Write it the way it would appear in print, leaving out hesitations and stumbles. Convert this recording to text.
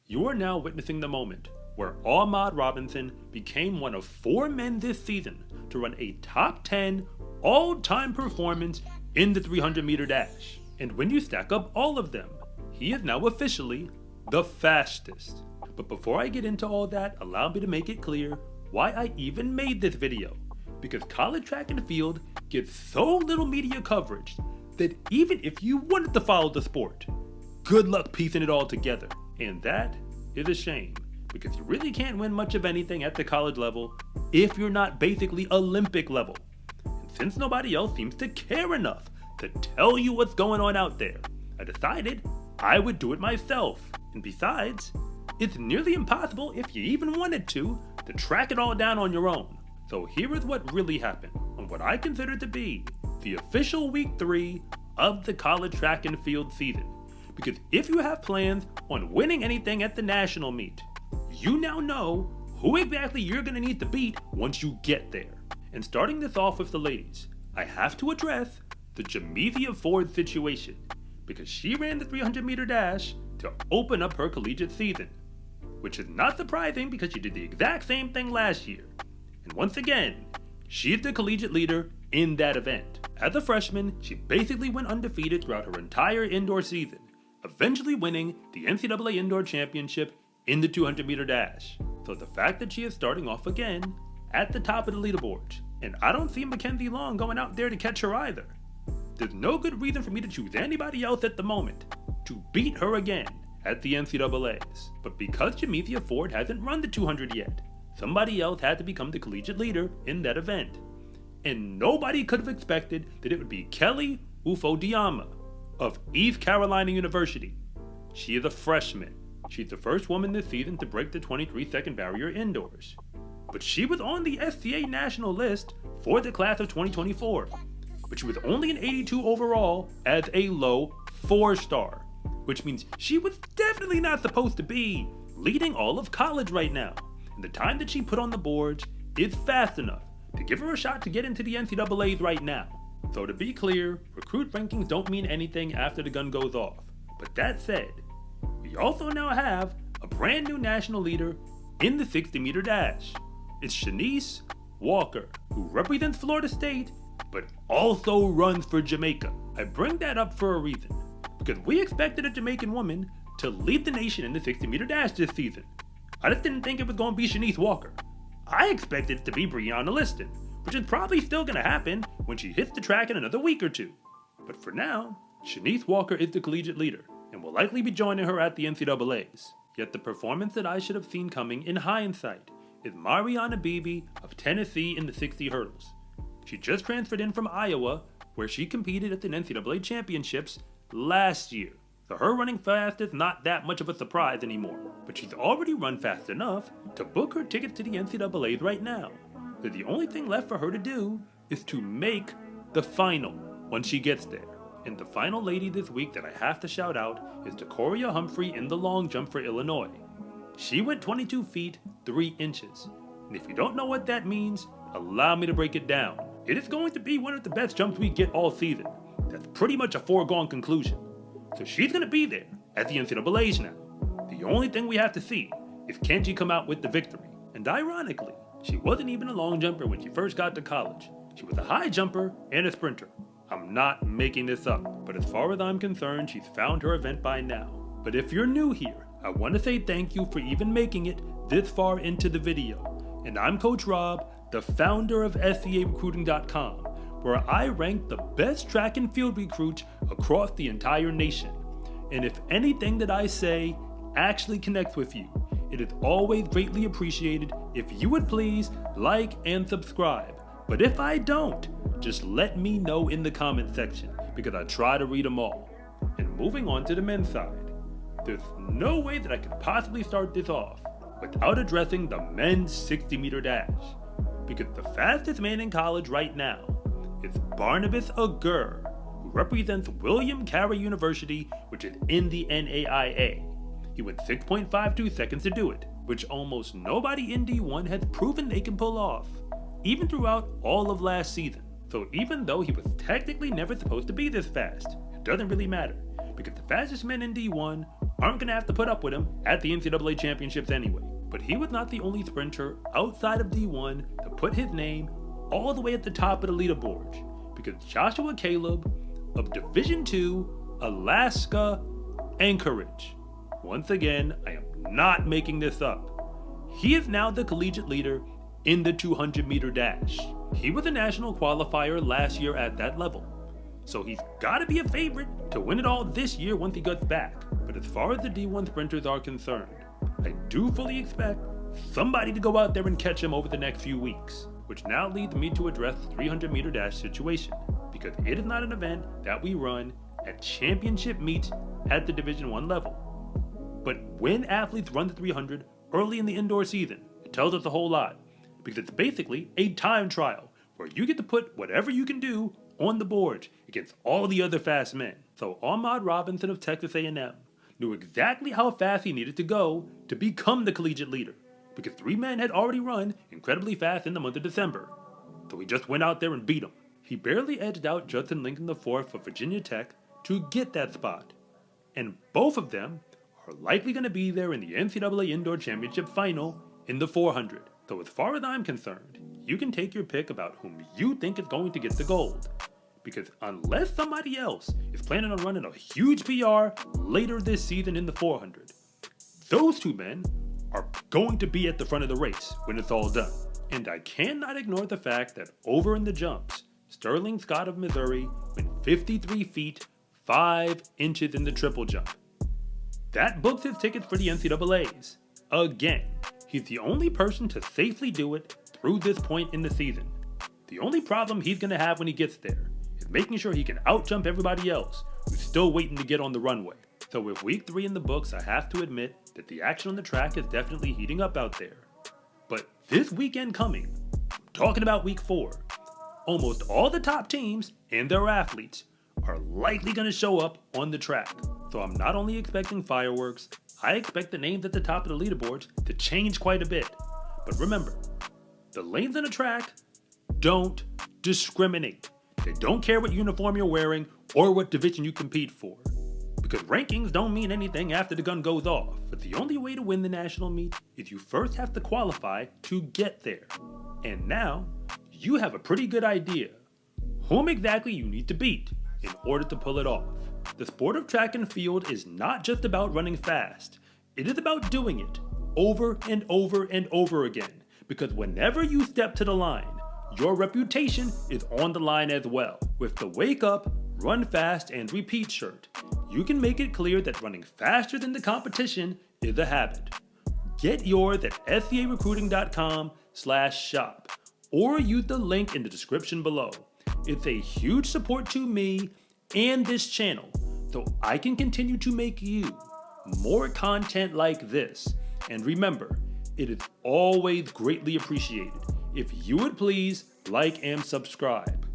You are now witnessing the moment where Aumahd Robinson became one of 4 men this season to run a top 10 all-time performance in the 300-meter dash. And when you stack up all of them, he is now officially the fastest. But before I get into all that, allow me to make it clear why I even made this video. Because college track and field gets so little media coverage that even if you wanted to follow the sport, good luck piecing it all together. And that is a shame, because you really can't win much of anything at the college level if you're not basically Olympic level. And since nobody else seems to care enough to tell you what's going on out there, I decided I would do it myself. And besides, it's nearly impossible, if you even wanted to track it all down on your own. So here is what really happened on what I consider to be the official week 3 of the college track and field season. Because if you have plans on winning anything at the national meet, you now know who exactly you're going to need to beat once you get there. And starting this off with the ladies, I have to address the Jameesia Ford situation, because she ran the 300-meter dash to open up her collegiate season, which is not surprising because she did the exact same thing last year. And once again, she is the collegiate leader in that event. As a freshman, she basically went undefeated throughout her entire indoor season, eventually winning the NCAA Indoor Championship in the 200-meter dash. So the fact that she is starting off again at the top of the leaderboard, and I don't see Mackenzie Long going out there to catch her either. There's no good reason for me to choose anybody else at the moment to beat her again at the NCAAs. But because Jameesia Ford hasn't run the 200 yet, somebody else had to become the collegiate leader in that event. And nobody could have expected that it would be Kelly Ufodiama of East Carolina University. She is a freshman. She's the first woman this season to break the 23-second barrier indoors. But she was on the SCA national list for the class of 2024. But she was only an 82 overall as a low 4-star, which means she was definitely not supposed to be leading all of college right now. And the time that she put on the boards is fast enough to give her a shot to get into the NCAAs right now. So to be clear, recruit rankings don't mean anything after the gun goes off. But that said, we also now have a brand new national leader in the 60-meter dash. It's Shenese Walker, who represents Florida State, but also runs for Jamaica. I bring that up for a reason, because we expected a Jamaican woman to lead the nation in the 60-meter dash this season. I just didn't think it was going to be Shenese Walker. I expected it to be Breonna Liston, which is probably still going to happen when she hits the track in another week or two. But for now, Shenese Walker is the collegiate leader, and will likely be joining her at the NCAAs. Yet the performance that I should have seen coming in hindsight is Mariana Beebe of Tennessee in the 60 hurdles. She just transferred in from Iowa, where she competed at the NCAA Championships last year. So her running fast is not that much of a surprise anymore, but she's already run fast enough to book her tickets to the NCAAs right now. So the only thing left for her to do is to make the final once she gets there. And the final lady this week that I have to shout out is Tacoria Humphrey in the long jump for Illinois. She went 22 feet 3 inches. And if you don't know what that means, allow me to break it down. It is going to be one of the best jumps we get all season. That's pretty much a foregone conclusion. So she's going to be there at the NCAAs now. The only thing we have to see is can she come out with the victory. And ironically, she wasn't even a long jumper when she first got to college. She was a high jumper and a sprinter. I'm not making this up, but as far as I'm concerned, she's found her event by now. But if you're new here, I want to say thank you for even making it this far into the video. And I'm Coach Rob, the founder of SCARecruiting.com, where I rank the best track and field recruits across the entire nation. And if anything that I say actually connects with you, it is always greatly appreciated if you would please like and subscribe. But if I don't, just let me know in the comment section, because I try to read them all. And moving on to the men's side, there's no way that I could possibly start this off without addressing the men's 60-meter dash, because the fastest man in college right now is Barnabas Agur, who represents William Carey University, which is in the NAIA. He went 6.52 seconds to do it, which almost nobody in D1 has proven they can pull off, even throughout all of last season. So even though he was technically never supposed to be this fast, it doesn't really matter, because the fastest men in D1 aren't going to have to put up with him at the NCAA championships anyway. But he was not the only sprinter outside of D1 to put his name all the way at the top of the leaderboard, because Joshua Caleb of Division II, Alaska, Anchorage. Once again, I am not making this up. He is now the collegiate leader in the 200-meter dash. He was a national qualifier last year at that level, so he's got to be a favorite to win it all this year once he gets back. But as far as the D1 sprinters are concerned, I do fully expect somebody to go out there and catch him over the next few weeks, which now leads me to address the 300-meter dash situation, because it is not an event that we run at championship meets at the Division I level. But when athletes run the 300 early in the indoor season, it tells us a whole lot, because it's basically a time trial where you get to put whatever you can do on the board against all the other fast men. So Aumahd Robinson of Texas A&M knew exactly how fast he needed to go to become the collegiate leader, because 3 men had already run incredibly fast in the month of December. So he just went out there and beat them. He barely edged out Justin Lincoln IV of Virginia Tech to get that spot. And both of them are likely going to be there in the NCAA Indoor Championship final in the 400. So as far as I'm concerned, you can take your pick about whom you think is going to get the gold. Because unless somebody else is planning on running a huge PR later this season in the 400, those 2 men are going to be at the front of the race when it's all done. And I cannot ignore the fact that over in the jumps, Sterling Scott of Missouri went 53 feet 5 inches in the triple jump. That books his tickets for the NCAAs. Again, he's the only person to safely do it through this point in the season. The only problem he's going to have when he gets there is making sure he can outjump everybody else who's still waiting to get on the runway. So with week 3 in the books, I have to admit that the action on the track is definitely heating up out there. But this weekend coming, I'm talking about week 4, almost all the top teams and their athletes are likely going to show up on the track. So I'm not only expecting fireworks, I expect the names at the top of the leaderboards to change quite a bit. But remember, the lanes on the track don't discriminate. They don't care what uniform you're wearing or what division you compete for. Because rankings don't mean anything after the gun goes off. But the only way to win the national meet is you first have to qualify to get there. And now, you have a pretty good idea whom exactly you need to beat in order to pull it off. The sport of track and field is not just about running fast. It is about doing it over and over and over again. Because whenever you step to the line, your reputation is on the line as well. With the Wake Up, Run Fast, and Repeat shirt, you can make it clear that running faster than the competition is a habit. Get yours at scarecruiting.com/shop or use the link in the description below. It's a huge support to me and this channel, so I can continue to make you more content like this. And remember, it is always greatly appreciated if you would please like and subscribe.